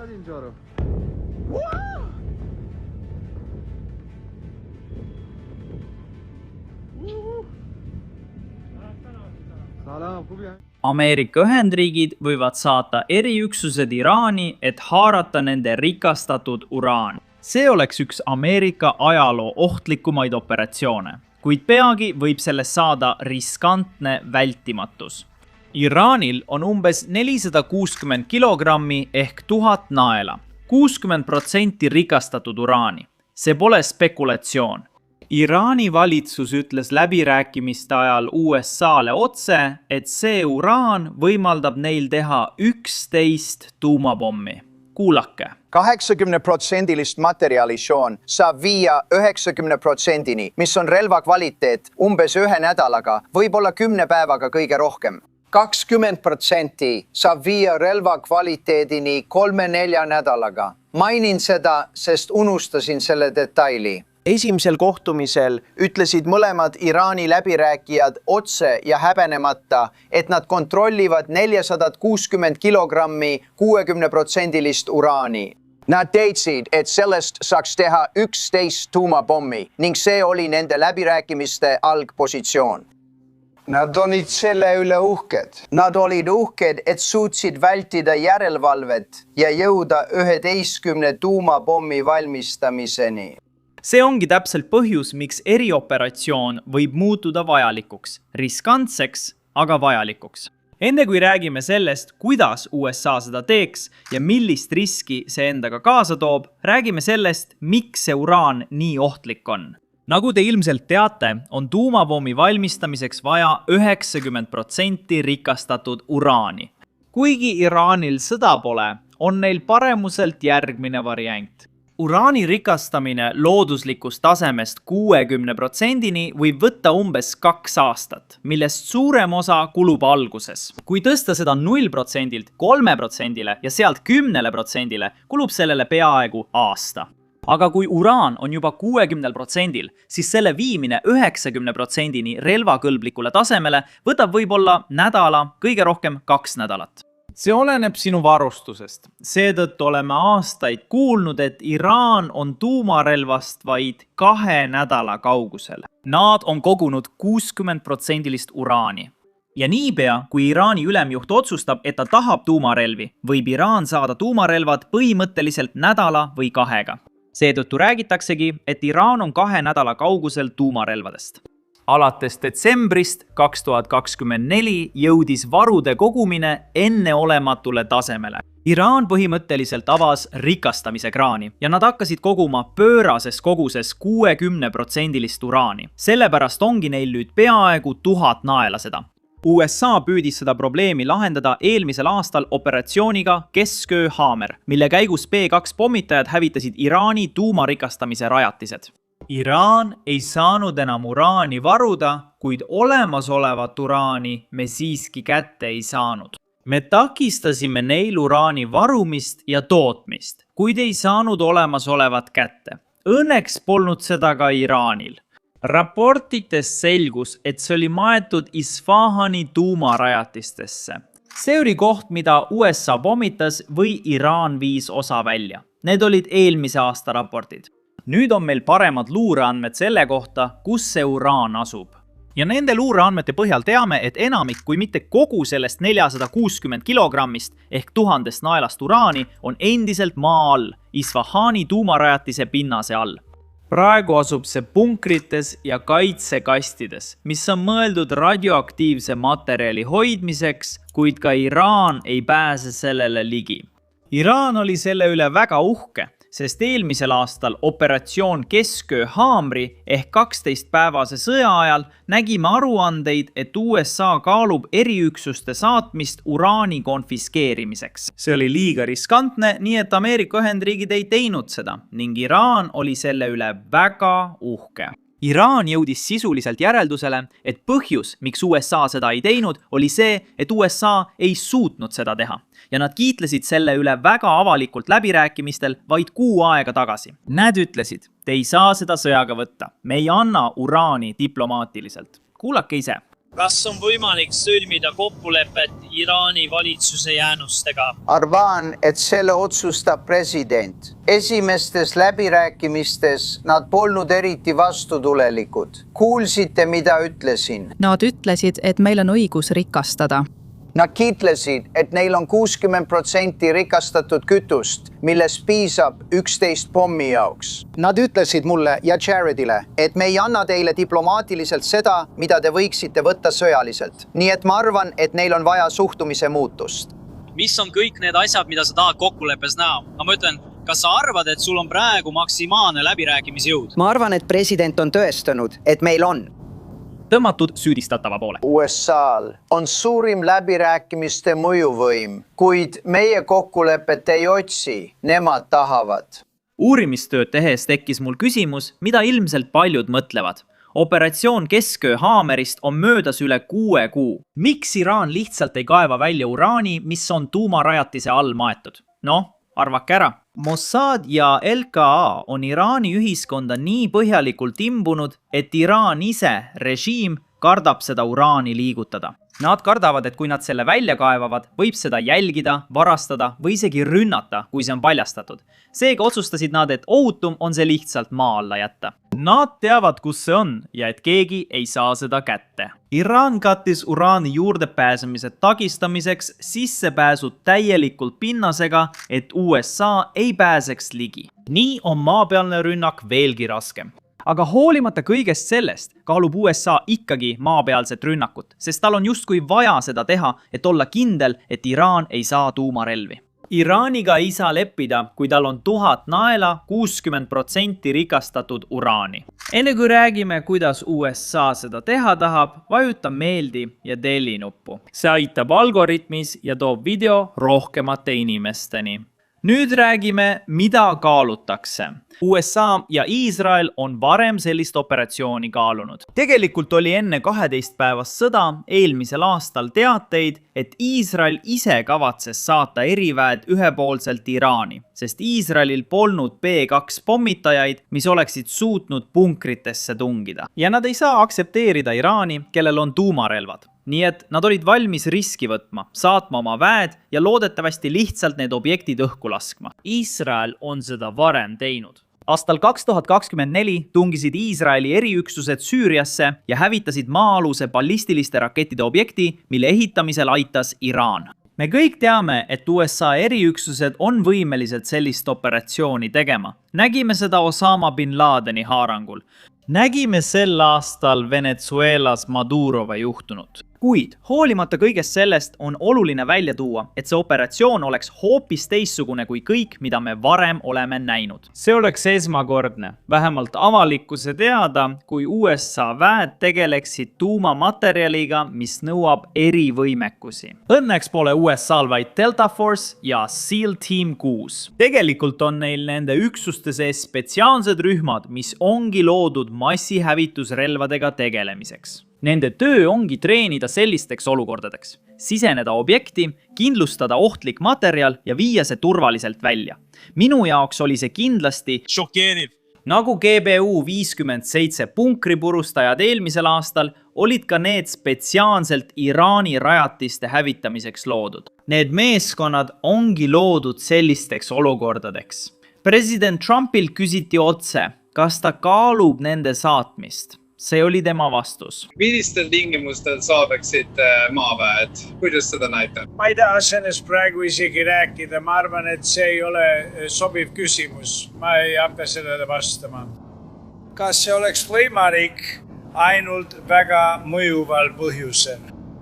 Kaliningradu. Ameerika Ühendriigid võivad saata eriüksused Iraani, et haarata nende rikastatud uraan. See oleks üks Ameerika ajaloo ohtlikumaid operatsioone, kuid peagi võib sellest saada riskantne vältimatus. Iraanil on umbes 460 kilogrammi ehk 1000 naela, 60% rikastatud uraani. See pole spekulatsioon. Iraani valitsus ütles läbirääkimiste ajal USA'le otse, et see uraan võimaldab neil teha 11 tuumapommi. Kuulake. 80% materjalisjoon saab viia 90%-ni, mis on relva kvaliteet umbes 1 nädalaga, võib-olla 10 päevaga kõige rohkem. 20% saab viia relva kvaliteedini 3-4 nädalaga. Mainin seda, sest unustasin selle detaili. Esimesel kohtumisel ütlesid mõlemad Iraani läbirääkijad otse ja häbenemata, et nad kontrollivad 460 kilogrammi 60% uraani. Nad teadsid, et sellest saaks teha 11 tuumapommi ning see oli nende läbirääkimiste algpositsioon. Nad olid selle üle uhked. Nad olid uhked, et suutsid vältida järelevalvet ja jõuda 11 tuumapommi valmistamiseni. See ongi täpselt põhjus, miks erioperatsioon võib muutuda vajalikuks. Riskantseks, aga vajalikuks. Enne kui räägime sellest, kuidas USA seda teeks ja millist riski see endaga kaasa toob, räägime sellest, miks see uraan nii ohtlik on. Nagu te ilmselt teate, on tuumapommi valmistamiseks vaja 90% rikastatud uraani. Kuigi Iraanil sõda pole, on neil paremuselt järgmine variant. Uraani rikastamine looduslikust tasemest 60%-ni võib võtta umbes 2 aastat, millest suurem osa kulub alguses. Kui tõsta seda 0%-lt 3%-le ja sealt 10%-le, kulub sellele peaaegu aasta. Aga kui uraan on juba 60%-l, siis selle viimine 90%-ni relvakõlblikule tasemele võtab võib-olla nädala, kõige rohkem 2 nädalat. See oleneb sinu varustusest. Seetõttu oleme aastaid kuulnud, et Iraan on tuumarelvast vaid 2 nädala kaugusel. Nad on kogunud 60% uraani. Ja niipea, kui Iraani ülemjuht otsustab, et ta tahab tuumarelvi, võib Iraan saada tuumarelvad põhimõtteliselt nädala või 2-ga. Seetõttu räägitaksegi, et Iraan on 2 nädala kaugusel tuumarelvadest. Alates detsembrist 2024 jõudis varude kogumine enneolematule tasemele. Iraan põhimõtteliselt avas rikastamise kraani ja nad hakkasid koguma pöörases koguses 60% uraani. Sellepärast ongi neil nüüd peaaegu 1000 naela seda. USA püüdis seda probleemi lahendada eelmisel aastal operatsiooniga Kesköö Haamer, mille käigus B2 pommitajad hävitasid Iraani tuumarikastamise rajatised. Iraan ei saanud enam uraani varuda, kuid olemasolevat uraani me siiski kätte ei saanud. Me takistasime neil uraani varumist ja tootmist, kuid ei saanud olemasolevat kätte. Õnneks polnud seda ka Iraanil. Raportitest selgus, et see oli maetud Isfahani tuumarajatistesse. See oli koht, mida USA pommitas või Iraan viis osa välja. Need olid eelmise aasta raportid. Nüüd on meil paremad luureandmed selle kohta, kus see uraan asub. Ja nende luureandmete põhjal teame, et enamik, kui mitte kogu sellest 460 kilogrammist ehk 1000 naelast uraani on endiselt maa all, Isfahani tuumarajatise pinnase all. Praegu asub see punkrites ja kaitsekastides, mis on mõeldud radioaktiivse materjali hoidmiseks, kuid ka Iraan ei pääse sellele ligi. Iraan oli selle üle väga uhke, sest eelmisel aastal operatsioon Kesköö Haamri ehk 12-päevase sõja ajal nägime aruandeid, et USA kaalub eriüksuste saatmist uraani konfiskeerimiseks. See oli liiga riskantne, nii et Ameerika Ühendriigid ei teinud seda ning Iraan oli selle üle väga uhke. Iraan jõudis sisuliselt järeldusele, et põhjus, miks USA seda ei teinud, oli see, et USA ei suutnud seda teha. Ja nad kiitlesid selle üle väga avalikult läbirääkimistel vaid 6 aega tagasi. Nad ütlesid, te ei saa seda sõjaga võtta. Me ei anna uraani diplomaatiliselt. Kuulake ise. Kas on võimalik sõlmida kokkulepet Iraani valitsuse jäänustega? Arvan, et selle otsustab president. Esimestes läbirääkimistes nad polnud eriti vastutulelikud. Kuulsite, mida ütlesin? Nad ütlesid, et meil on õigus rikastada. Nad kiitlesid, et neil on 60% rikastatud kütust, millest piisab 11 pommi jaoks. Nad ütlesid mulle ja Jaredile, et me ei anna teile diplomaatiliselt seda, mida te võiksite võtta sõjaliselt. Nii et ma arvan, et neil on vaja suhtumise muutust. Mis on kõik need asjad, mida sa tahad kokkuleppes näha? Ma mõtlen, kas sa arvad, et sul on praegu maksimaalne läbirääkimisjõud? Ma arvan, et president on tõestanud, et meil on. Tõmmatud süüdistatava poole. USA'l on suurim läbirääkimiste mõjuvõim, kuid meie kokkulepet ei otsi, nemad tahavad. Uurimistööd tehes tekkis mul küsimus, mida ilmselt paljud mõtlevad. Operatsioon Kesköö haamerist on möödas üle 6 kuu. Miks Iraan lihtsalt ei kaeva välja uraani, mis on tuumarajatise all maetud? Noh, arvake ära. Mossad ja LKA on Iraani ühiskonda nii põhjalikult imbunud, et Iraan ise, režiim, kardab seda uraani liigutada. Nad kardavad, et kui nad selle välja kaevavad, võib seda jälgida, varastada või isegi rünnata, kui see on paljastatud. Seega otsustasid nad, et ohutum on see lihtsalt maa alla jätta. Nad teavad, kus see on ja et keegi ei saa seda kätte. Iraan kattis uraani juurdepääsemise takistamiseks sissepääsud täielikult pinnasega, et USA ei pääseks ligi. Nii on maapealne rünnak veelgi raskem. Aga hoolimata kõigest sellest kaalub USA ikkagi maapealset rünnakut, sest tal on justkui vaja seda teha, et olla kindel, et Iraan ei saa tuumarelvi. Iraaniga ei saa leppida, kui tal on 1000 naela 60% rikastatud uraani. Enne kui räägime, kuidas USA seda teha tahab, vajuta meeldi ja telli nuppu. See aitab algoritmis ja toob video rohkemate inimesteni. Nüüd räägime, mida kaalutakse. USA ja Iisrael on varem sellist operatsiooni kaalunud. Tegelikult oli enne 12 päevast sõda eelmisel aastal teateid, et Iisrael ise kavatses saata eriväed ühepoolselt Iraani, sest Iisraelil polnud B2 pommitajaid, mis oleksid suutnud punkritesse tungida. Ja nad ei saa aktsepteerida Iraani, kellel on tuumarelvad. Nii et nad olid valmis riski võtma, saatma oma väed ja loodetavasti lihtsalt need objektid õhku laskma. Iisrael on seda varem teinud. Aastal 2024 tungisid Iisraeli eriüksused Süüriasse ja hävitasid maa-aluse ballistiliste rakettide objekti, mille ehitamisel aitas Iraan. Me kõik teame, et USA eriüksused on võimelised sellist operatsiooni tegema. Nägime seda Osama bin Ladeni haarangul. Nägime sel aastal Venezuelas Madurova juhtunud. Kuid hoolimata kõigest sellest on oluline välja tuua, et see operatsioon oleks hoopis teistsugune kui kõik, mida me varem oleme näinud. See oleks esmakordne, vähemalt avalikkuse teada, kui USA väed tegeleksid tuumamaterjaliga, mis nõuab erivõimekusi. Õnneks pole USA'l vaid Delta Force ja SEAL Team 6. Tegelikult on neil nende üksuste sees spetsiaalsed rühmad, mis ongi loodud massihävitusrelvadega tegelemiseks. Nende töö ongi treenida sellisteks olukordadeks, siseneda objekti, kindlustada ohtlik materjal ja viia see turvaliselt välja. Minu jaoks oli see kindlasti šokeeriv. Nagu GBU 57 punkripurustajad eelmisel aastal, olid ka need spetsiaalselt Iraani rajatiste hävitamiseks loodud. Need meeskonnad ongi loodud sellisteks olukordadeks. President Trumpilt küsiti otse, kas ta kaalub nende saatmist. See oli tema vastus. Millistel tingimustel saadaksid maaväed? Kuidas seda näitab? Ma ei taha sellest praegu isegi rääkida. Ma arvan, et see ei ole sobiv küsimus. Ma ei hakka sellele vastama. Kas see oleks võimalik ainult väga mõjuval põhjusel?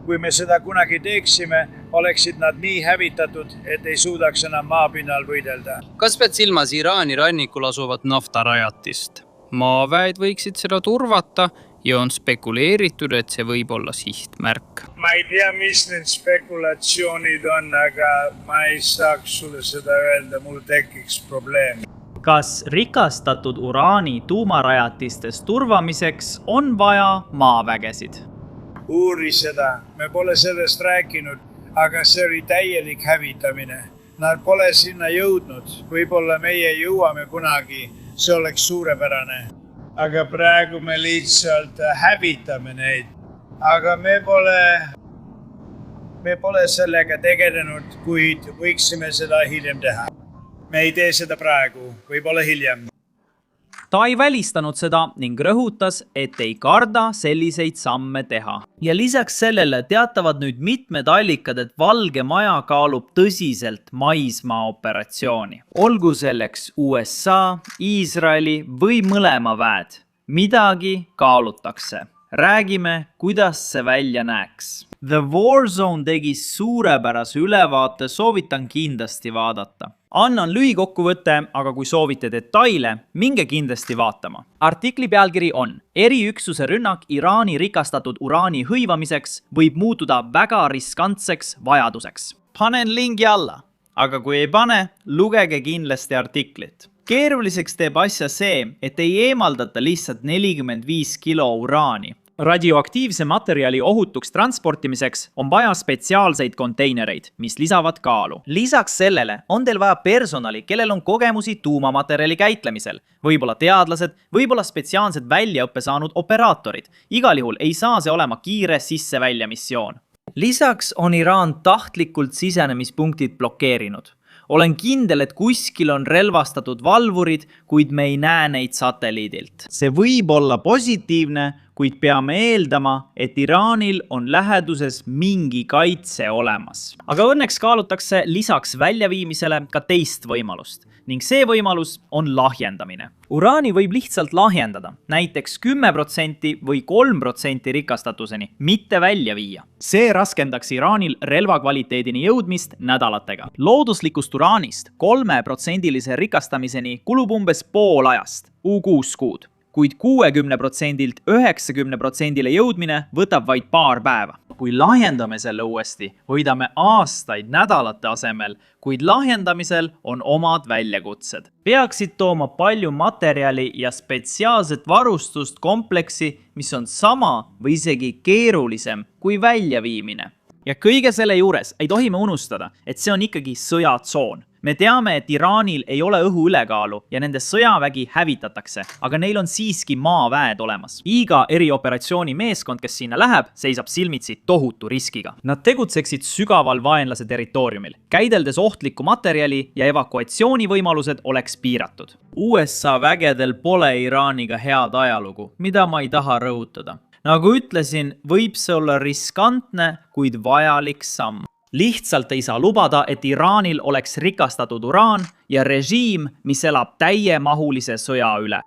Kui me seda kunagi teeksime, oleksid nad nii hävitatud, et ei suudaks enam maapinnal võidelda. Kas pead silmas Iraani rannikul asuvat naftarajatist? Maaväed võiksid seda turvata ja on spekuleeritud, et see võib olla sihtmärk. Ma ei tea, mis need spekulatsioonid on, aga ma ei saaks sulle seda öelda, mul tekiks probleem. Kas rikastatud uraani tuumarajatistest turvamiseks on vaja maavägesid? Uuri seda, me pole sellest rääkinud, aga see oli täielik hävitamine. Nad pole sinna jõudnud, võib-olla meie jõuame kunagi. See oleks suurepärane. Aga praegu me lihtsalt hävitame neid. aga me pole sellega tegelenud, kuid võiksime seda hiljem teha. Me ei tee seda praegu, võib-olla hiljem. Ta ei välistanud seda ning rõhutas, et ei karda selliseid samme teha. Ja lisaks sellele teatavad nüüd mitmed allikad, et Valge Maja kaalub tõsiselt maismaa operatsiooni. Olgu selleks USA, Iisraeli või mõlema väed. Midagi kaalutakse. Räägime, kuidas see välja näeks. The Warzone tegi suurepärase ülevaate, soovitan kindlasti vaadata. Annan lühikokkuvõtte, aga kui soovite detaile, minge kindlasti vaatama. Artikli pealkiri on Eriüksuse rünnak Iraani rikastatud uraani hõivamiseks võib muutuda väga riskantseks vajaduseks. Panen lingi alla, aga kui ei pane, lugege kindlasti artiklit. Keeruliseks teeb asja see, et ei eemaldata lihtsalt 45 kilo uraani. Radioaktiivse materjali ohutuks transportimiseks on vaja spetsiaalseid konteinereid, mis lisavad kaalu. Lisaks sellele on teil vaja personali, kellel on kogemusi tuumamaterjali käitlemisel. Võib-olla teadlased, võib-olla spetsiaalsed väljaõppe saanud operaatorid. Igal juhul ei saa see olema kiire sisse-välja missioon. Lisaks on Iraan tahtlikult sisenemispunktid blokeerinud. Olen kindel, et kuskil on relvastatud valvurid, kuid me ei näe neid satelliidilt. See võib olla positiivne, kuid peame eeldama, et Iraanil on läheduses mingi kaitse olemas. Aga õnneks kaalutakse lisaks väljaviimisele ka teist võimalust ning see võimalus on lahjendamine. Uraani võib lihtsalt lahjendada, näiteks 10% või 3% rikastatuseni, mitte välja viia. See raskendaks Iraanil relvakvaliteedini jõudmist nädalatega. Looduslikust uraanist 3% rikastamiseni kulub umbes pool ajast, 6 kuud. Kuid 60%-lt 90%-le jõudmine võtab vaid paar päeva. Kui lahjendame selle uuesti, võidame aastaid nädalate asemel, kuid lahjendamisel on omad väljakutsed. Peaksid tooma palju materjali ja spetsiaalset varustust kompleksi, mis on sama või isegi keerulisem kui väljaviimine. Ja kõige selle juures ei tohi me unustada, et see on ikkagi sõjatsoon. Me teame, et Iraanil ei ole õhu ülekaalu ja nende sõjavägi hävitatakse, aga neil on siiski maaväed olemas. Iga erioperatsiooni meeskond, kes sinna läheb, seisab silmitsi tohutu riskiga. Nad tegutseksid sügaval vaenlase territooriumil, käideldes ohtlikku materjali ja evakuatsioonivõimalused oleks piiratud. USA vägedel pole Iraaniga head ajalugu, mida ma ei taha rõhutada. Nagu ütlesin, võib see olla riskantne, kuid vajalik samm. Lihtsalt ei saa lubada, et Iraanil oleks rikastatud uraan ja režiim, mis elab täiemahulise sõja üle.